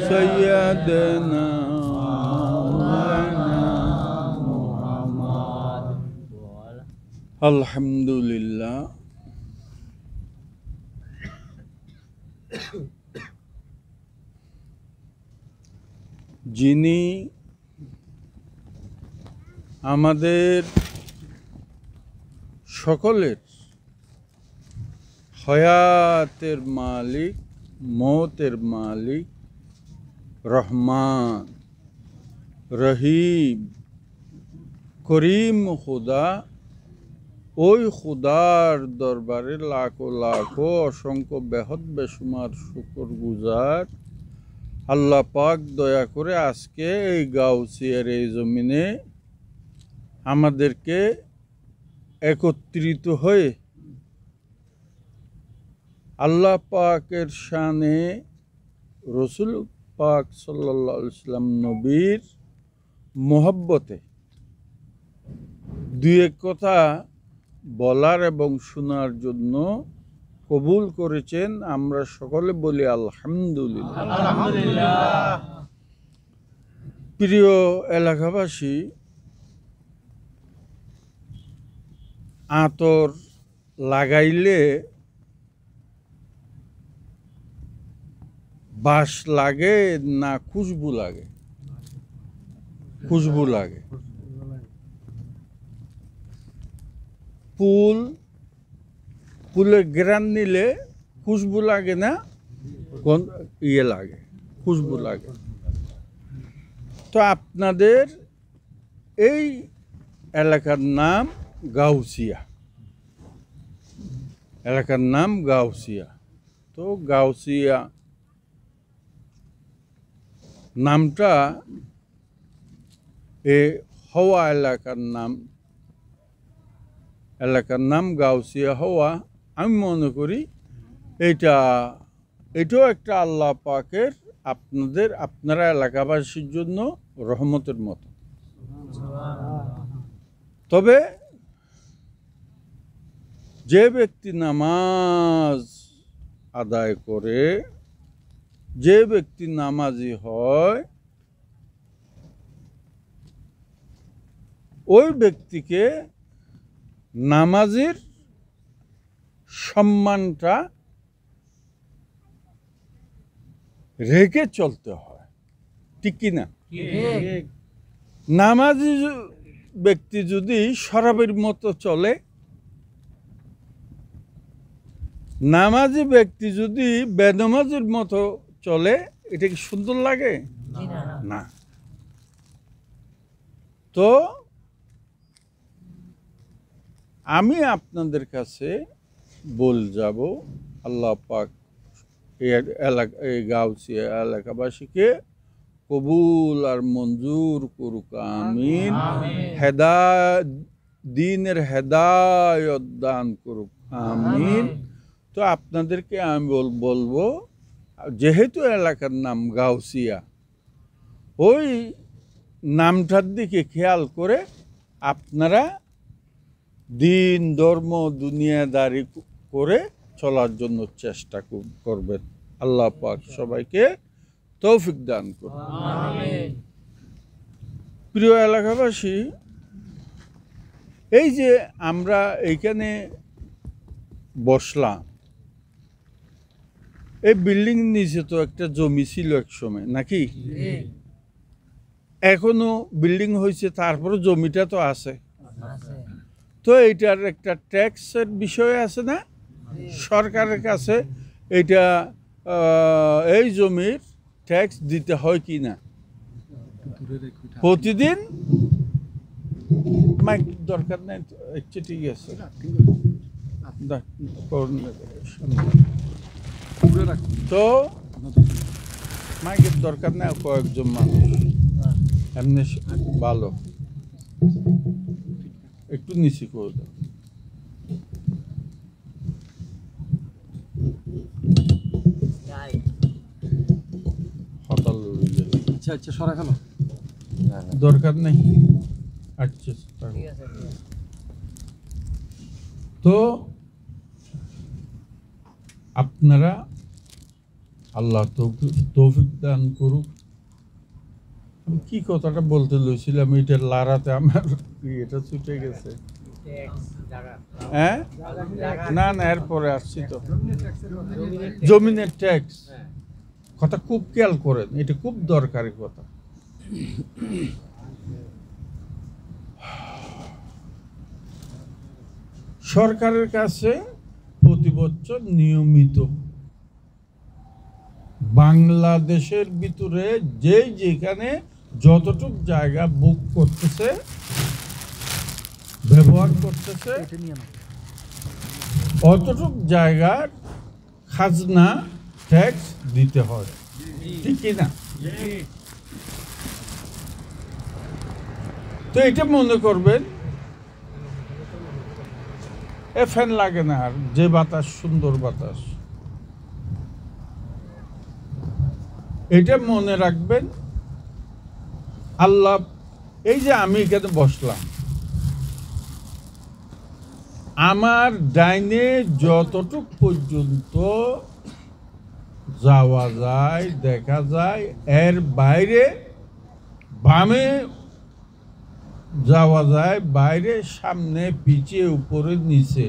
سيدنا مولانا محمد الحمد لله যিনি আমাদের সকলের হায়াতের মালিক, মৌতের মালিক, রহমান, রহিম, করিম খুদা, ওই খুদার দরবারে লাখো লাখো অসংখ্য বেহদ বেশুমার শুকর গুজার। আল্লাহ পাক দয়া করে আজকে এই গাউসিয়ার এই জমিনে আমাদেরকে একত্রিত হয়ে আল্লাহ পাকের শানে রসুল পাক সাল্লাল্লাহু আলাইহি সাল্লাম নবীর মোহব্বতে দুই এক কথা বলার এবং শোনার জন্য কবুল করেছেন। আমরা সকলে বলি আলহামদুলিল্লাহ। আলহামদুলিল্লাহ। প্রিয় এলাকাবাসী, আতর লাগাইলে বাস লাগে না খুশবু লাগে? খুশবু লাগে। ফুলের গ্রান নিলে খুশবু লাগে না, ইয়ে লাগে, খুশবু লাগে। তো আপনাদের এই এলাকার নাম গাউসিয়া, এলাকার নাম গাউসিয়া। তো গাউসিয়া নামটা হওয়া এলাকার নাম গাউসিয়া হওয়া, আমি মনে করি এটাও একটা আল্লাহ পাকের আপনারা এলাকাবাসীর জন্য রহমতের মতো। তবে যে ব্যক্তি নামাজ আদায় করে, যে ব্যক্তি নামাজি হয়, ওই ব্যক্তিকে নামাজের সম্মানটা রেখে চলতে হয়, ঠিক কি না? নামাজি ব্যক্তি যদি শরাবের মতো চলে, নামাজি ব্যক্তি যদি বেনামাজির মতো চলে, এটা কি সুন্দর লাগে? না। তো আমি আপনাদের কাছে বল যাব, আল্লাহ পাক এই গাউসিয়া এলাকাবাসীকে কবুল আর মঞ্জুর করুক, আমিন। দ্বীনের হেদায়েত দান করুক, আমিন। তো আপনাদেরকে আমি বলবো, যেহেতু এলাকার নাম গাউসিয়া, ওই নামটার দিকে খেয়াল করে আপনারা দিন, ধর্ম, দুনিয়াদারি করে চলার জন্য চেষ্টা করবেন। আল্লাহ পাক সবাইকে তৌফিক দান করুন, আমিন। প্রিয় এলাকাবাসী, এই যে আমরা এইখানে বসলাম, এই বিল্ডিং নিচে তো একটা জমি ছিল এক সময়, নাকি? এখনো বিল্ডিং হয়েছে, তারপরে জমিটা তো আছে। তো এইটার একটা ট্যাক্সের বিষয় আছে না সরকারের কাছে? এটা এই জমির ট্যাক্স দিতে হয় কি না প্রতিদিন? মাইক দরকার নেই, আচ্ছা ঠিক আছে। তো মাইকের দরকার নেই, কয়েকজন মানুষ এমনি ভালো, একটু নিচে করে দাও। আচ্ছা আচ্ছা, সরা কেন দরকার নেই। আচ্ছা, তো আপনারা আল্লাহ তৌফিক দান করুক। আমি কি কথাটা বলতে লইছিলাম, এটা লারাতে আমার এটা ছুটে গেছে। হ্যাঁ, না না, এরপরে আসছি তো। জমিনের ট্যাক্স কথা খুব খেয়াল করেন, এটা খুব দরকারি কথা। সরকারের কাছে প্রতি বছর নিয়মিত বাংলাদেশের ভিতরে যেখানে যতটুক জায়গা বুক করতেছে, ব্যবহার করতেছে, অতটুক জায়গার খাজনা ট্যাক্স দিতে হয়, ঠিক কিনা? তো এটা মনে করবেন, ফ্যান লাগে না, আর যে বাতাস, সুন্দর বাতাস, এটা মনে রাখবেন। আল্লাহ, এই যে আমি এখানে বসলাম, আমার ডাইনে যতটুক পর্যন্ত যাওয়া যায়, দেখা যায়, এর বাইরে বামে যাওয়া যায়, বাইরে, সামনে, পিছে, উপরে, নিচে,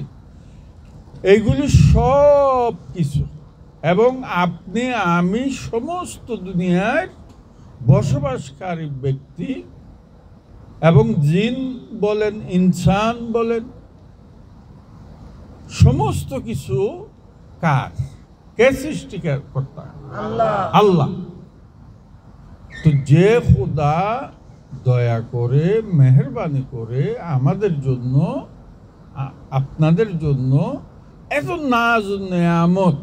এইগুলি সব কিছু, এবং আপনি আমি সমস্ত দুনিয়ার বসবাসকারী ব্যক্তি, এবং জিন বলেন, ইনসান বলেন, সমস্ত কিছু কার? কে সৃষ্টিকর্তা? আল্লাহ। তো যে খোদা দয়া করে, মেহেরবানি করে আমাদের জন্য, আপনাদের জন্য এত নাজ নেয়ামত,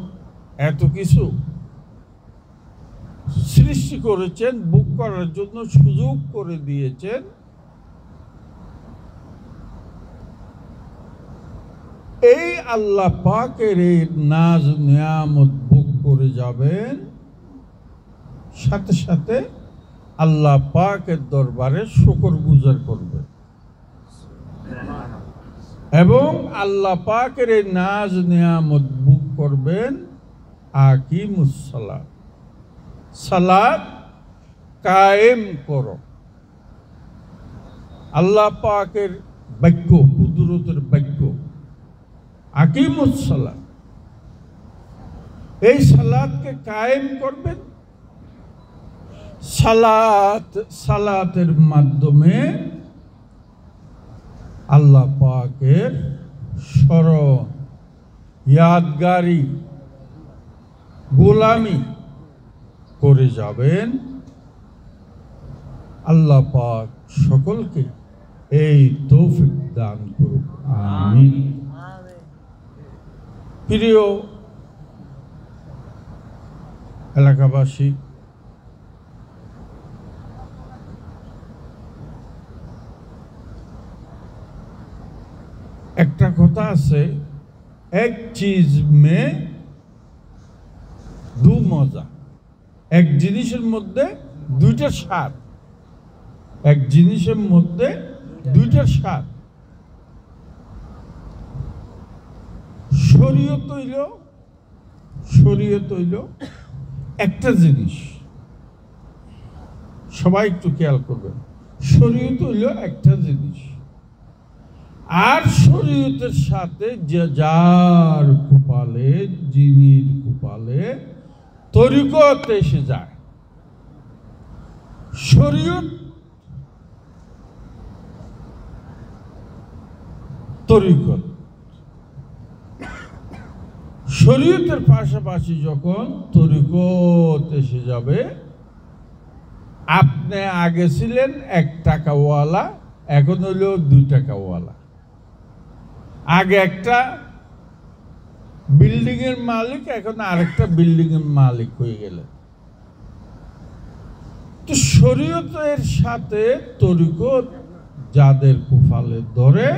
এত কিছু সৃষ্টি করেছেন, বুক করার জন্য সুযোগ করে দিয়েছেন, এই আল্লাহ পাকের এই নাজ নেয়ামত বুক করে যাবেন, সাথে সাথে আল্লাহ পাকের দরবারে শুকরগুজার করবেন, এবং আল্লাহ পাকের এই নাজ নেয়ামত বুক করবেন। আকিমুস সালাত, সালাত কায়েম করো। আল্লাহ পাকের বাক্য, কুদরতের বাক্য, আকিমুস সালাত, এই সালাতকে কায়েম করবেন। সালাতের মাধ্যমে আল্লাহ পাকের স্মরণ, ইয়াদগারি, গোলামি করে যাবেন। আল্লাহ পাক সকলকে এই তৌফিক দান করুক, আমিন। প্রিয় এলাকাবাসী, একটা কথা আছে, এক চিজ মে দু মজা, এক জিনিসের মধ্যে দুইটা স্বাদ, এক জিনিসের মধ্যে দুইটা স্বাদ। শরীয়ত হইল একটা জিনিস, সবাই একটু খেয়াল করবেন, শরীয়ত হইল একটা জিনিস, আর শরীয়তের সাথে যার কপালে, যিনির কপালে তরিকত এসে যায়, শরীয়ত তরিকত, শরীয়তের পাশাপাশি যখন তরিকত এসে যাবে, আপনি আগে ছিলেন 1 টাকাওয়ালা, এখন হইল 2 টাকাওয়ালা। আগে একটা বিল্ডিং এর মালিক, এখন আরেকটা বিল্ডিং এর মালিক হয়ে গেলেন। তো শরীয়তের সাথে তরিকত যাদের কপালে ধরে,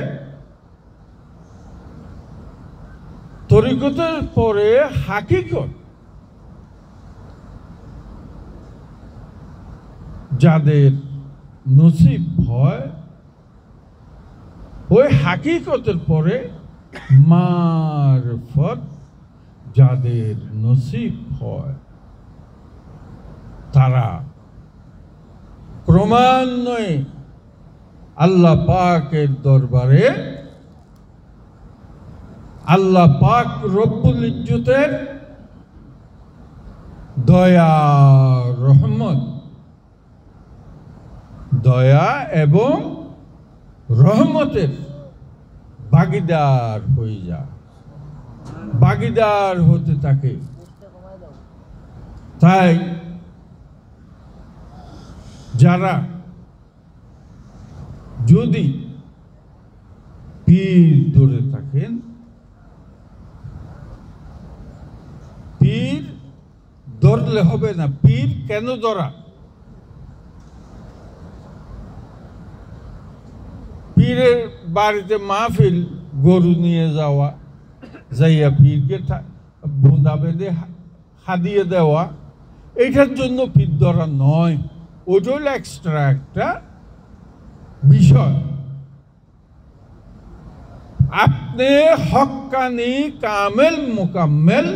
তরিকতের পরে হাকিকত যাদের নসিব হয়, ওই হাকিকতের পরে মারফত যাদের নসিব হয়, তারা ক্রমান্বয়ে আল্লাহ পাকের দরবারে আল্লাহ পাক রব্বুল ইজ্জতের দয়া রহমত, দয়া এবং রহমতের ভাগীদার হয়ে যায়, ভাগীদার হতে থাকে। তাই যারা যদি পীর ধরে থাকেন, পীর ধরলে হবে না। পীর কেন ধরা? পীরের বাড়িতে মাহফিল, গরু নিয়ে যাওয়া, যাইয়া পীরকে বোঁদা বেঁধে হাদিয়ে দেওয়া, এইটার জন্য পীর ধরা নয়। ওটা হলো এক্সট্রা একটা বিষয়। আপনি হক্কানি কামেল মোকাম্মেল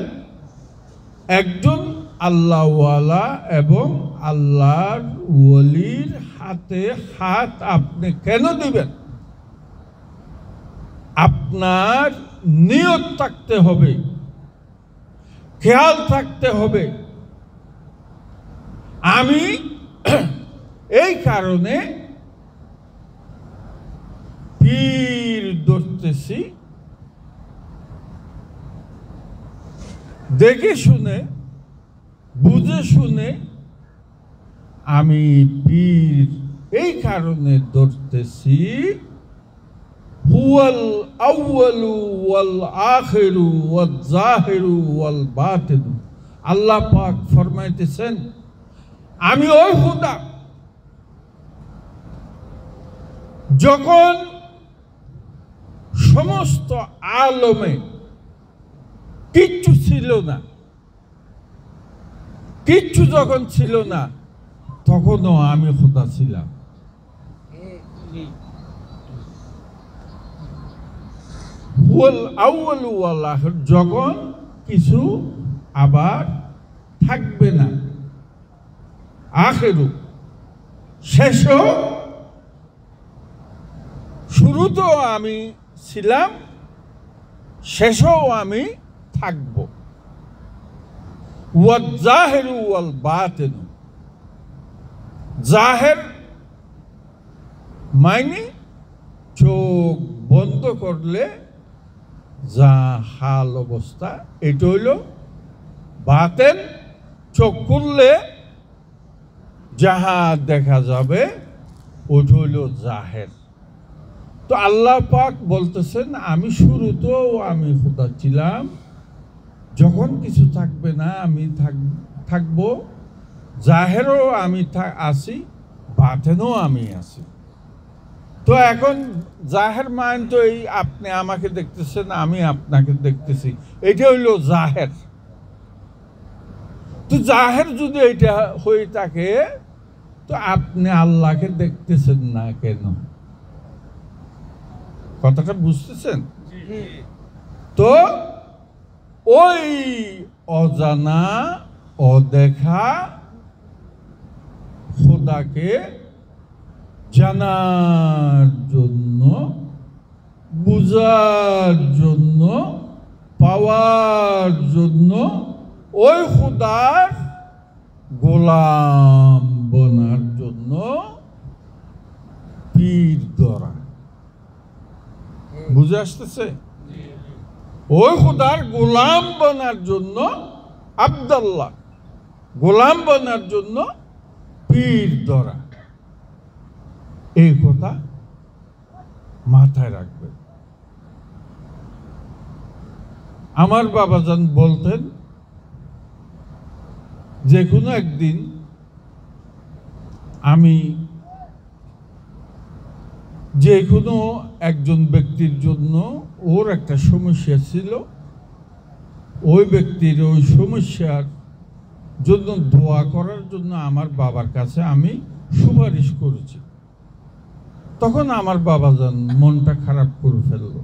একজন আল্লাহওয়ালা এবং আল্লাহর ওলির হাতে হাত আপনি কেন দিবেন? আপনার নিয়ত থাকতে হবে, খেয়াল থাকতে হবে, আমি এই কারণে পীর ধরতেছি, দেখে শুনে বুঝে শুনে আমি পীর এই কারণে ধরতেছি, হুয়াল আউয়ালু ওয়াল আখিরু ওয়াল জাহিরু ওয়াল বাতিন। আল্লাহ পাক ফরমাইতেছেন, আমি ওই খোদা যখন সমস্ত আলমে কিচ্ছু ছিল না, কিচ্ছু যখন ছিল না, তখনও আমি খোদা ছিলাম। হুয়াল আউয়ালু ওয়াল আখির, যখন কিছু আবার থাকবে না, আখিরু শেষও, শুরুতেও আমি ছিলাম, শেষও আমি থাকব। ওয়াল জাহিরু ওয়াল বাতিন, জাহের মানে চোখ বন্ধ করলে যা হাল অবস্থা, এটা হইল বাতেন। চোখ খুললে যাহা দেখা যাবে ওটা হইল জাহের। তো আল্লাহ পাক বলতেছেন, আমি শুরুতেও আমি খোদা ছিলাম, যখন কিছু থাকবে না আমি থাকবো, জাহেরও আমি আছি, বাতেনও আমি আছি। তো এখন জাহের মান তো এই আপনি আমাকে দেখতেছেন, আমি আপনাকে দেখতেছি, এটা হইল জাহের। তো জাহের যদি এটা হয়ে থাকে, তো আপনি আল্লাহকে দেখতেছেন না কেন? কথাটা বুঝতেছেন? তো ওই অজানা অদেখা খোদাকে জানার জন্য, বুঝার জন্য, পাওয়ার জন্য ওই খোদার গোলাম বনার জন্য পীর ধরা। বুঝে আসতেছে? ওই খোদার গোলাম বনার জন্য, আব্দুল্লাহ গোলাম বনার জন্য পীর ধরা। এই কথা মাথায় রাখবেন। আমার বাবাজান বলতেন, যে কোনো একদিন আমি যে কোনো একজন ব্যক্তির জন্য ওর একটা সমস্যা ছিল, ওই ব্যক্তির ওই সমস্যার জন্য দোয়া করার জন্য আমার বাবার কাছে আমি সুপারিশ করেছি। তখন আমার বাবাজান মনটা খারাপ করে ফেলল।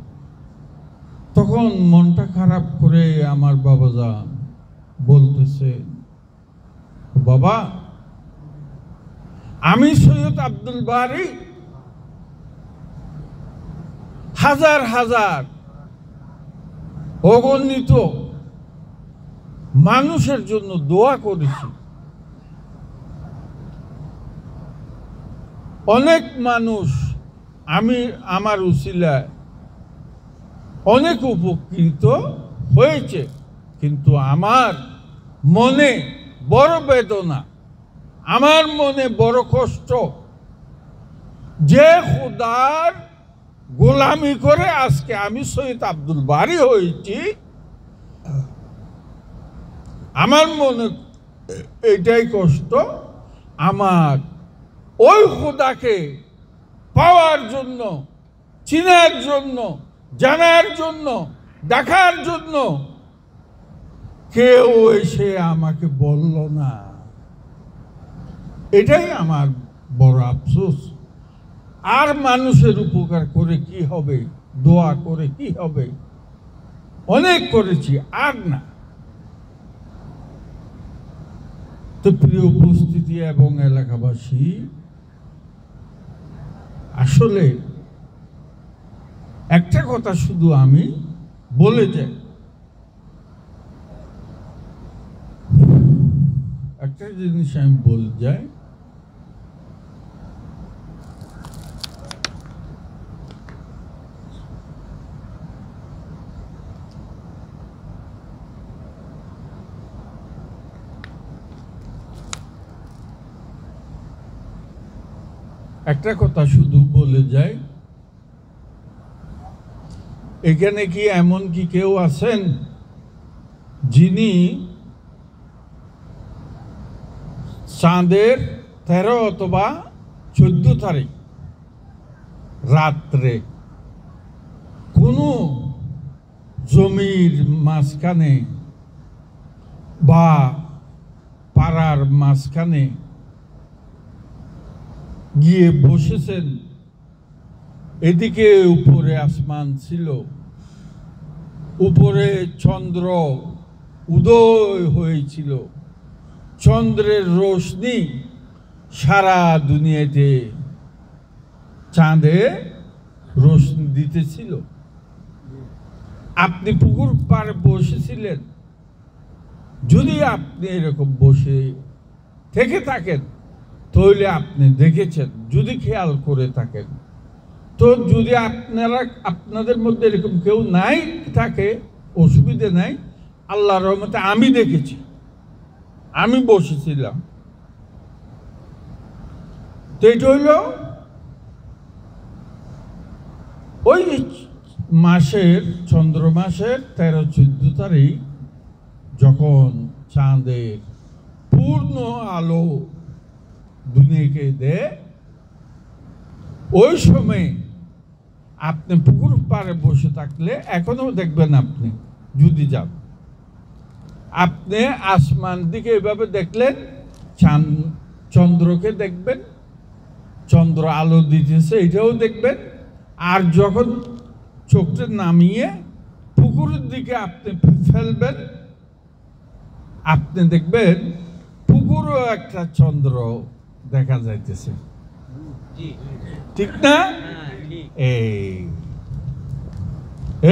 তখন মনটা খারাপ করে আমার বাবাজান বলতেছে, বাবা আমি সৈয়দ আব্দুল বারী হাজার হাজার অগণিত মানুষের জন্য দোয়া করেছি। অনেক মানুষ আমার উসিলায় অনেক উপকৃত হয়েছে, কিন্তু আমার মনে বড় বেদনা, আমার মনে বড় কষ্ট, যে খোদার গোলামি করে আজকে আমি সৈয়দ আব্দুল বারী হয়েছি, আমার মনে এটাই কষ্ট। আমার ওই খোদাকে পাওয়ার জন্য, চিনার জন্য, জানার জন্য, দেখার জন্য কেউ এসে আমাকে বলল না। এটাই আমার বড় আফসোস। আর মানুষের উপকার করে কি হবে, দোয়া করে কি হবে, অনেক করেছি, আর না। তো প্রিয় উপস্থিতি এবং এলাকাবাসী, আসলে একটা কথা শুধু আমি বলে যাই, একটা জিনিস আমি বলে যাই, একটা কথা শুধু বলে যাই, এখানে কি এমন কি কেউ আছেন যিনি চাঁদের 13 অথবা 14 তারিখ রাত্রে কোনো জমির মাঝখানে বা পাড়ার মাঝখানে গিয়ে বসেছেন? এদিকে উপরে আসমান ছিল, উপরে চন্দ্র উদয় হয়েছিল, চন্দ্রের রোশনি সারা দুনিয়াতে চাঁদে রোশনি দিতেছিল। আপনি পুকুর পাড়ে বসেছিলেন। যদি আপনি এরকম বসে থেকে থাকেন তাহলে আপনি দেখেছেন, যদি খেয়াল করে থাকেন। তো যদি আপনাদের মধ্যে এরকম কেউ নাই থাকে, অসুবিধে নাই, আল্লাহর রহমতে আমি দেখেছি, আমি বসেছিলাম। তো এটা হইল ওই মাসের, চন্দ্র মাসের 13-14 তারিখ যখন চাঁদের পূর্ণ আলো দুনিয়াকে দেয়, ওই সময় আপনি পুকুর পাড়ে বসে থাকলে এখনো দেখবেন, আপনি যদি যান, আপনি আসমান দিকে এভাবে দেখলেন, চন্দ্রকে দেখবেন, চন্দ্র আলো দিতেছে এটাও দেখবেন। আর যখন চোখটা নামিয়ে পুকুরের দিকে আপনি ফেলবেন, আপনি দেখবেন পুকুরও একটা চন্দ্র দেখা যাইতেছে, ঠিক না?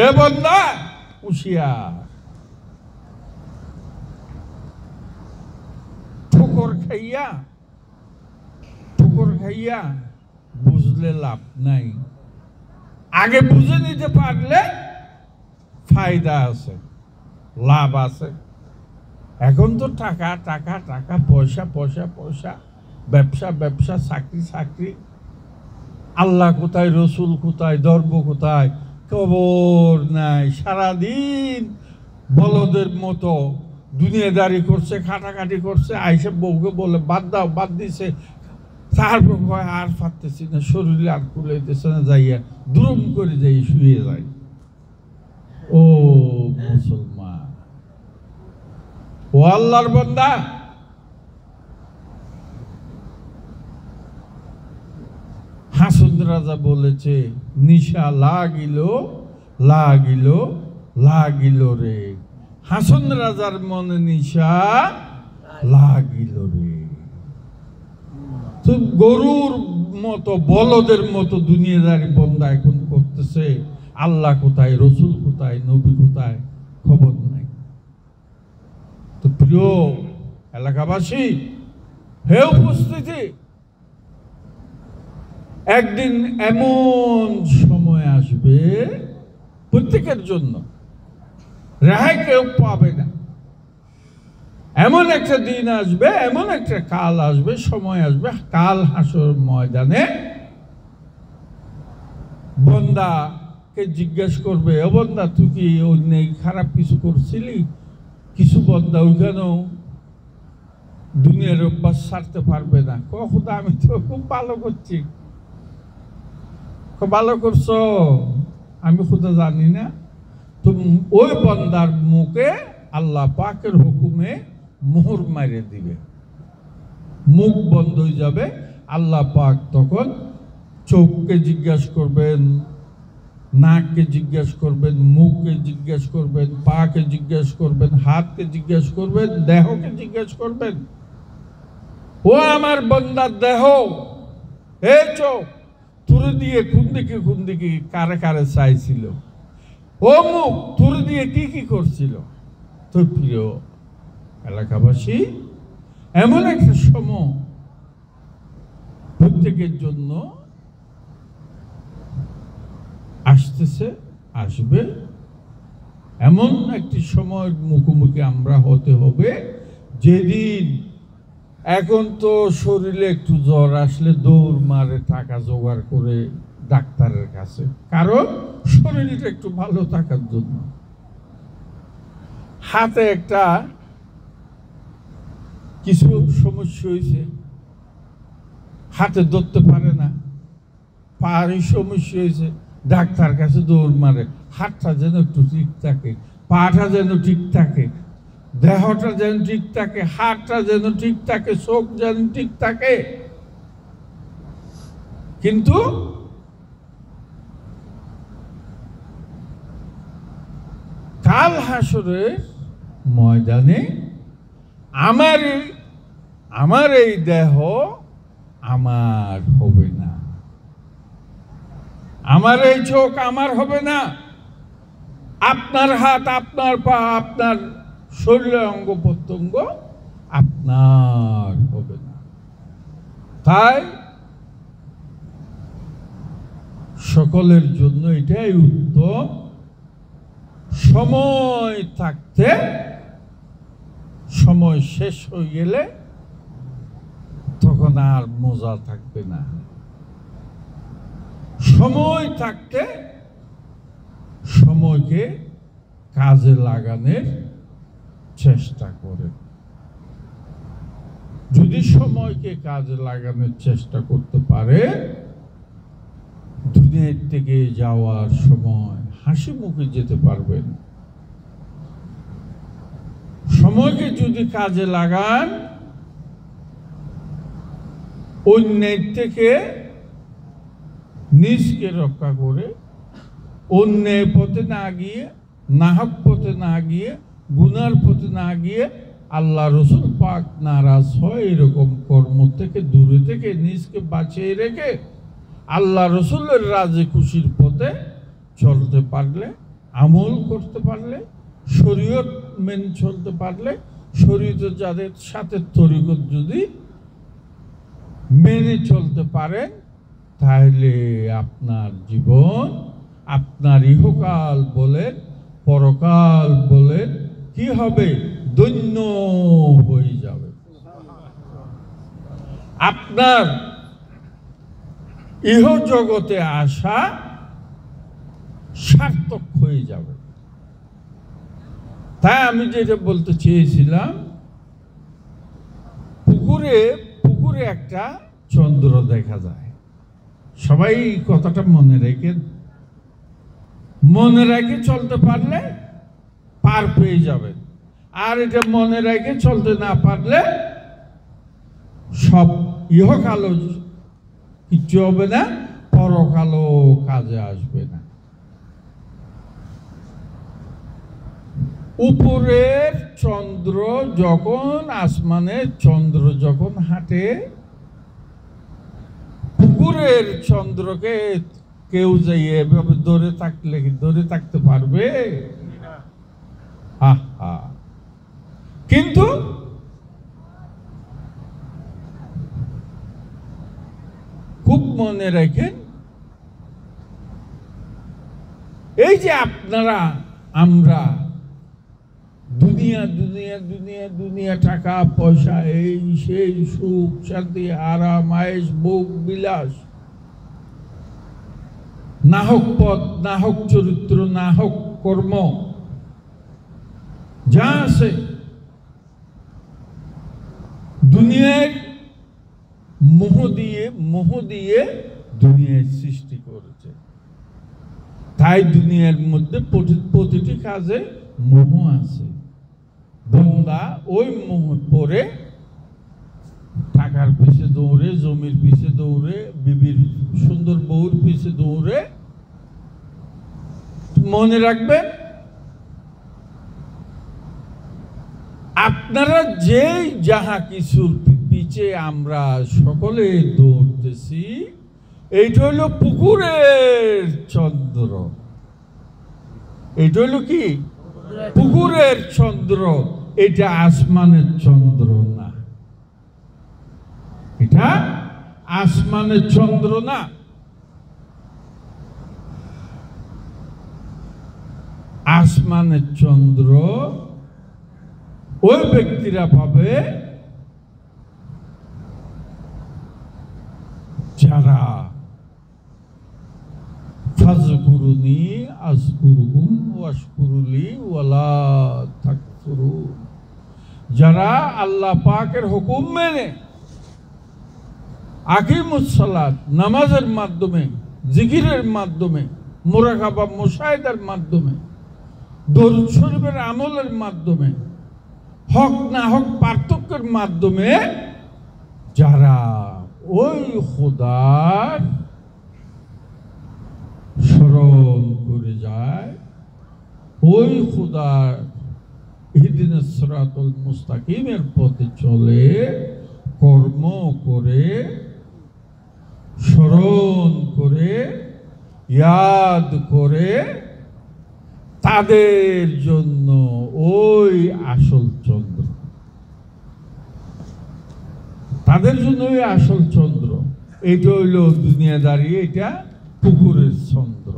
এ বন্দা হুঁশিয়ার, ঠোকর খাইয়া বুঝলে লাভ নাই। আগে বুঝে নিতে পারলে ফায়দা আছে, লাভ আছে। এখন তো টাকা টাকা টাকা, পয়সা পয়সা পয়সা, ব্যবসা ব্যবসা, চাকরি চাকরি, আল্লাহ কোথায়, রসুল কোথায়, ধর্ম কোথায়, খবর নাই। সারাদিন বলদের মতো দুনিয়াদারি করছে, খাটাখাটি করছে, আইসে বউকে বলে বাদ দাও, বাদ দিছে, তারপর আর পারতেছি না, শরীরে আর কুলাইতেছে না, যাইয়া দুরম করে যাই শুয়ে যায়। ও মুসলমান, ও আল্লাহর বান্দা, হাসন রাজা বলেছে, নিশা লাগিল লাগিল লাগিল রে, হাসন রাজার মনে নিশা লাগিল রে। তো গরুর মতো বলদের মতো দুনিয়াদারি বন্দা এখন করতেছে। আল্লাহ কোথায়, রসুল কোথায়, নবী কোথায়, খবর নাই। তো প্রিয় এলাকাবাসী, হে উপস্থিতি, একদিন এমন সময় আসবে প্রত্যেকের জন্য, রেহাই কেউ পাবে না। এমন একটা দিন আসবে, এমন একটা কাল আসবে, সময় আসবে, কাল হাসর ময়দানে বন্দাকে জিজ্ঞেস করবে, ও বন্দা তুই কি অন্য খারাপ কিছু করছিলি? কিছু বন্দা ওইখানেও দুনিয়ার অভ্যাস ছাড়তে পারবে না। খোদা আমি তো খুব ভালো করছি। ভালো করছো, আমি খোদা জানি না। তো ওই বন্দার মুখে আল্লাহ পাকের হুকুমে মোহর মারিয়ে দিবে, মুখ বন্ধ হয়ে যাবে। আল্লাহ পাক তখন চোখকে জিজ্ঞেস করবেন, নাককে জিজ্ঞেস করবেন, মুখকে জিজ্ঞেস করবেন, পাকে জিজ্ঞেস করবেন, হাতকে জিজ্ঞেস করবেন, দেহকে জিজ্ঞেস করবেন, ও আমার বন্দার দেহ, হে চোখ, তুরে দিয়ে কোন দিকে কারে কারে চাইছিল, ও মুখ তুরে দিয়ে কি কি করছিল। তো প্রিয় এলাকাবাসী, এমন একটা সময় প্রত্যেকের জন্য আসতেছে, আসবে। এমন একটি সময়ের মুখোমুখি আমরা হতে হবে যেদিন, এখন তো শরীরে একটু জ্বর আসলে দৌড় মারে টাকা জোগাড় করে ডাক্তারের কাছে, কারণ শরীরটা একটু ভালো থাকার জন্য। হাতে একটা কিছু সমস্যা হয়েছে, হাতে ধরতে পারে না, পায়ের সমস্যা হয়েছে, ডাক্তার কাছে দৌড় মারে। হাতটা যেন একটু ঠিক থাকে, পাটা যেন ঠিক থাকে, দেহটা যেন ঠিক থাকে, হাতটা যেন ঠিক থাকে, চোখ যেন ঠিক থাকে। কিন্তু কাল হাসরের ময়দানে আমার এই দেহ আমার হবে না, আমার এই চোখ আমার হবে না, আপনার হাত, আপনার পা, আপনার শরীরের অঙ্গ প্রত্যঙ্গ আপনার হবে না। তাই সকলের জন্য এটাই উত্তম, সময় থাকতে, সময় শেষ হয়ে গেলে তখন আর মজা থাকবে না। সময় থাকতে সময়কে কাজে লাগানোর চেষ্টা করে। যদি সময়কে কাজে লাগানোর চেষ্টা করতে পারে, দুনিয়ার থেকে যাওয়ার সময় হাসি মুখে যেতে পারবেন। সময়কে যদি কাজে লাগান, অন্যের থেকে নিজকে রক্ষা করে, অন্যের পথে না গিয়ে, নাহক পথে না গিয়ে, গুনার পথে না গিয়ে, আল্লাহ রসুল পাক নারাজ হয় এরকম কর্ম থেকে দূরে থেকে নিজকে বাঁচিয়ে রেখে আল্লাহ রসুলের রাজি খুশির পথে চলতে পারলে, আমল করতে পারলে, শরীয়ত মেনে চলতে পারলে, শরীয়ত যাদের সাথে তরিকত যদি মেনে চলতে পারেন, তাহলে আপনার জীবন, আপনার ইহকাল বলেন, পরকাল বলেন, কি হবে? ধন্য হয়ে যাবে। আপনার ইহ জগতে আসা সার্থক হয়ে যাবে। তাই আমি যেটা বলতে চেয়েছিলাম, পুকুরে একটা চন্দ্র দেখা যায়। সবাই কথাটা মনে রেখে চলতে পারলে পার পেয়ে যাবেন। আর এটা মনে রেখে চলতে না পারলে সব ইহকালও কিচ্ছু হবে না, পরকালও কাজে আসবে না। উপরের চন্দ্র যখন, আসমানের চন্দ্র যখন হাঁটে, পুকুরের চন্দ্রকে কেউ যাই এভাবে ধরে থাকলে কি ধরে থাকতে পারবে? আহা, কিন্তু খুব মনে রাখেন, এই যে আপনারা আমরা দুনিয়া দুনিয়া দুনিয়া দুনিয়া, টাকা পয়সা, এই সেই, সুখ শান্তি, আরাম আয়েশ, ভোগ বিলাস, না হোক পদ, না হোক চরিত্র, না হোক কর্ম, যা আছে দুনিয়ার মোহ দিয়ে দুনিয়ার সৃষ্টি করেছে। তাই দুনিয়ার মধ্যে প্রতিটি কাজে মোহ আছে। বন্দা ওই মোহ পড়ে টাকার পিছে দৌড়ে, জমির পিছে দৌড়ে, বিবির সুন্দর বউর পিছে দৌড়ে। মনে রাখবেন, আপনারা যেই যাহা কিছুর পিছে আমরা সকলে দৌড়তেছি, এইটা হইল পুকুরের চন্দ্র। এইটা হইল কি? পুকুরের চন্দ্র। এটা আসমানের চন্দ্র না, এটা আসমানের চন্দ্র না। আসমানের চন্দ্র ওই ব্যক্তিরা পাবে যারা ফাজকুরুনি আযকুরুকুম ওয়াশকুরুলি ওয়ালা তাকফুরুন। যারা আল্লাহ পাকের হুকুম মেনে আকিমুস সালাত, নামাজের মাধ্যমে, জিকিরের মাধ্যমে, মুরাকাবা মুশাহিদার মাধ্যমে, দরুদ শরীফের আমলের মাধ্যমে, হক না হক পার্থক্যের মাধ্যমে যারা ওই খোদার স্মরণ করে যায়, ওই খোদার ইহদিনাস সিরাতাল মুস্তাকিমের পথে চলে, কর্ম করে, স্মরণ করে, ইয়াদ করে, তাদের জন্য ওই আসল চন্দ্র, তাদের জন্য ওই আসল চন্দ্র। এইটা হইল দুনিয়াদারি, এটা পুকুরের চন্দ্র।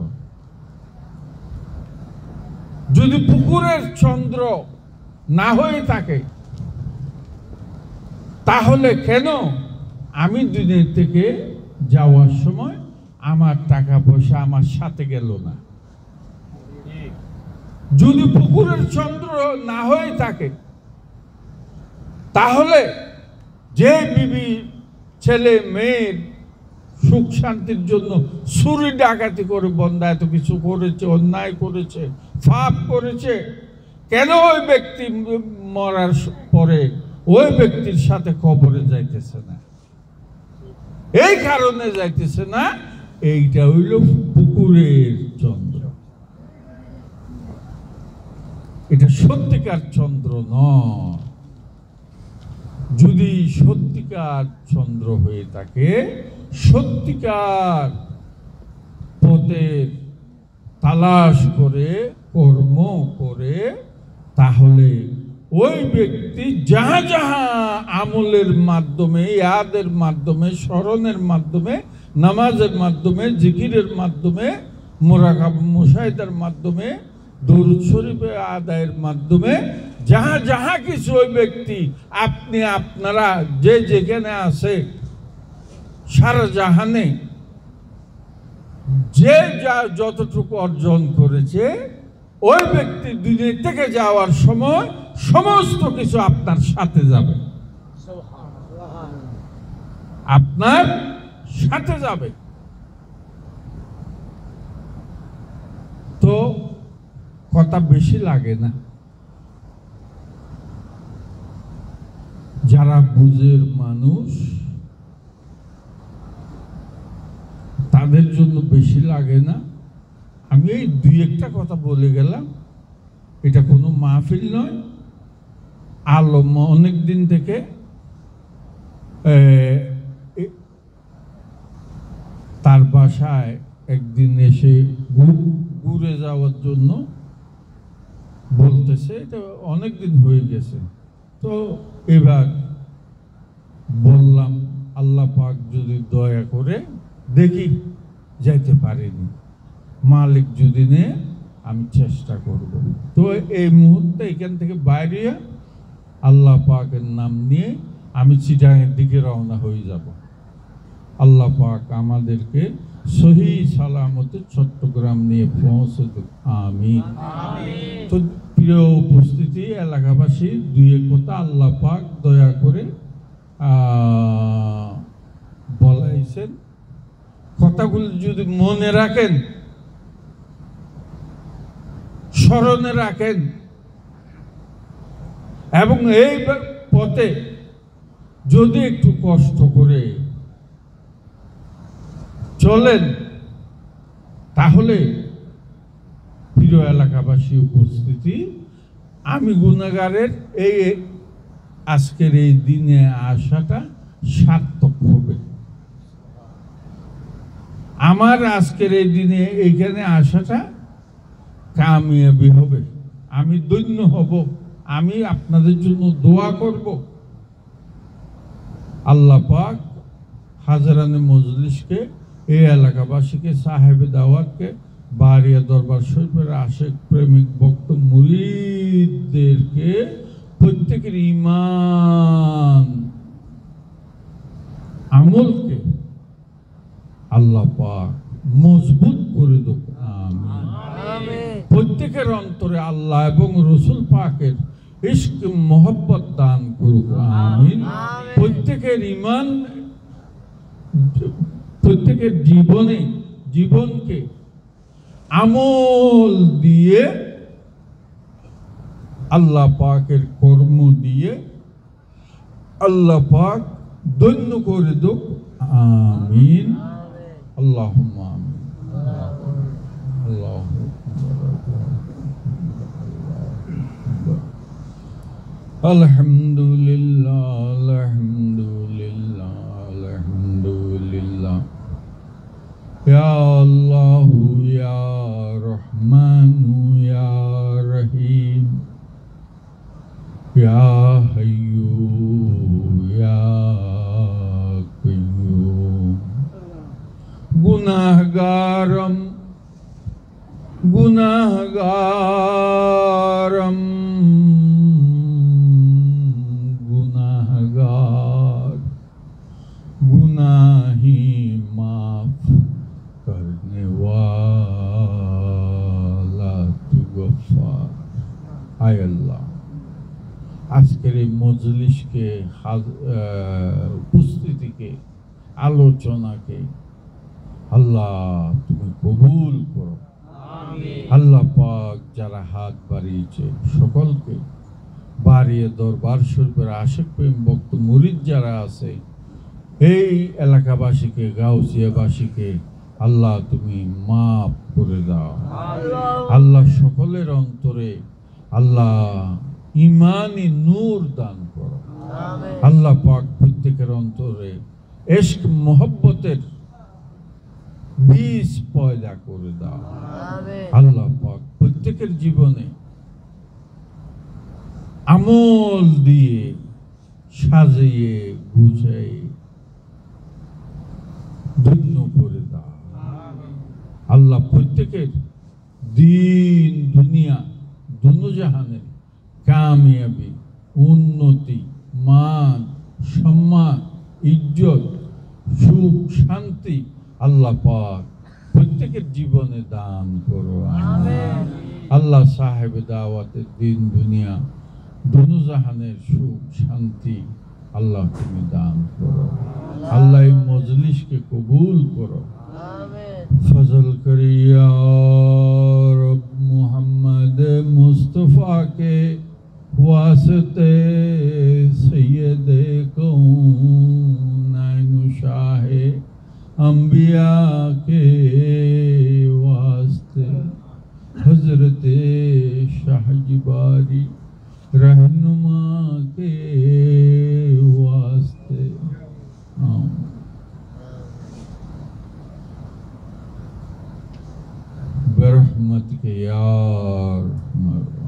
যদি পুকুরের চন্দ্র না হয়ে থাকে, তাহলে কেন আমি দুনিয়া থেকে যাওয়ার সময় আমার টাকা পয়সা আমার সাথে গেল না? যদি পুকুরের চন্দ্র না হয়ে থাকে, তাহলে যে বিবি ছেলে মেয়ের সুখ শান্তির জন্য চুরি ডাকাতি করে বন্দা এত কিছু করেছে, অন্যায় করেছে, পাপ করেছে, কেন ওই ব্যক্তি মরার পরে ওই ব্যক্তির সাথে কবরে যাইতেছে না? এই কারণে যাইতেছে না, এইটা হইল পুকুরের চন্দ্র। এটা সত্যিকার চন্দ্র নয়। যদি সত্যিকার চন্দ্র হয়ে থাকে, সত্যিকার পথের তালাশ করে, কর্ম করে, তাহলে ওই ব্যক্তি যাহা যাহা আমলের মাধ্যমে, ইয়াদের মাধ্যমে, স্মরণের মাধ্যমে, নামাজের মাধ্যমে, জিকিরের মাধ্যমে, মুরাকাবা মুশাহিদার মাধ্যমে, দরুদ শরীফের আদায়ের মাধ্যমে, যাহা যাহা কিছু ওই ব্যক্তি, আপনি আপনারা যে যেখানে আছে সারা জাহানে যে যা যতটুকু অর্জন করেছে, ওই ব্যক্তি দুনিয়া থেকে যাওয়ার সময় সমস্ত কিছু আপনার সাথে যাবে, আপনার সাথে যাবে। তো কথা বেশি লাগে না। যারা বুঝের মানুষ তাদের জন্য বেশি লাগে না। আমি এই দুই একটা কথা বলে গেলাম, এটা কোনো মাহফিল নয়। আলম অনেক দিন থেকে বাসায় একদিন এসে ঘুরে যাওয়ার জন্য বলতেছে, এটা অনেক দিন হয়ে গেছে। তো এবার বললাম আল্লাহ পাক যদি দয়া করে দেখি, যাইতে পারিনি, মালিক যদি নে আমি চেষ্টা করব। তো এই মুহূর্তে এখান থেকে বাইরে আল্লাহ পাকের নাম নিয়ে আমি চিটাঙের দিকে রওনা হয়ে যাব। আল্লাহ পাক আমাদেরকে সহি সালামতে চট্টগ্রাম নিয়ে পৌঁছে দেব, আমিন। তো প্রিয় উপস্থিতি, এলাকাবাসী, দুই এক কথা আল্লাহ পাক দয়া করে বলাইছেন, কথাগুলো যদি মনে রাখেন, স্মরণে রাখেন এবং এই পথে যদি একটু কষ্ট করে চলেন, তাহলে প্রিয় এলাকাবাসী উপস্থিতি, আমি গুনাহগারের এই আজকের এই দিনে আসাটা সার্থক হবে। আমার আজকের এই দিনে এইখানে আসাটা কামিয়াবি হবে, আমি ধন্য হব, আমি আপনাদের জন্য দোয়া করব। আল্লাহ পাক হাজারানে মজলিসকে, এই এলাকাবাসীকে, সাহেবে দাওয়াতকে, বাড়িয়া দরবার শরীফের আশেক প্রেমিক ভক্ত মুরিদদেরকে প্রত্যেকের ঈমান আমলকে আল্লাহ পাক মজবুত করে দেব, আমিন। প্রত্যেকের অন্তরে আল্লাহ এবং রসুল পাকের ইশক মোহব্বত দান করুক, আমিন। প্রত্যেকের ঈমান, প্রত্যেকের জীবনকে আমল দিয়ে, আল্লাহ পাকের কর্ম দিয়ে আল্লাহ পাক ধন্য করে দেব, আমিন। আল্লাহুম্মা আমিন। আলহামদুলিল্লাহ, আলহামদুলিল্লাহ, আলহামদুলিল্লাহ। ইয়া আল্লাহু ইয়া রহমানু ইয়া রহিম, ইয়া হাইয়ু ইয়া কাইয়ুম। গুনাহগারম गुनाहगार गुनाही माफ करने वाला तू गफ्फार। आय अल्लाह, আজকের এই মজলিসকে, উপস্থিতিকে, আলোচনাকে আল্লাহ তুমি কবুল করো। আল্লাহ পাক যারা হাত বাড়িয়েছে সকলকে, বাড়িয়ে দরবার শরীফের আশেক প্রেম ভক্ত মুরিদ যারা আছে, এই এলাকাবাসীকে, গাউসিয়াবাসীকে আল্লাহ তুমি মাফ করে দাও। আল্লাহ সকলের অন্তরে আল্লাহ ইমানি নূর দান করো। আল্লাহ পাক প্রত্যেকের অন্তরে ইশক মোহব্বতের বীজ পয়দা করে দাও। আল্লাহ পাক প্রত্যেকের জীবনে আমল দিয়ে সাজিয়ে গুছিয়ে ধন্য করে দাও। আল্লাহ প্রত্যেকের দিন দুনিয়া দুনিয়াহানের কামিয়াবি, উন্নতি, মান, সম্মান, ইজ্জত, সুখ, শান্তি আল্লাহ পাক প্রত্যেকের জীবনে দান করো, আমিন। আল্লাহ সাহেবে দাওয়াতের দিন দুনিয়া দুনিয়াহানের সুখ শান্তি আল্লাহ তুমি দান করো। আল্লাহ এই মজলিসকে কবুল করো, ফজল করিয়া রব মুহাম্মদ মুস্তফা के वास्ते सैयद कौनैन शाहे अंबिया के वास्ते हजरत शाहजिबारी रहनुमा के वास्ते برحمتك يا أرحم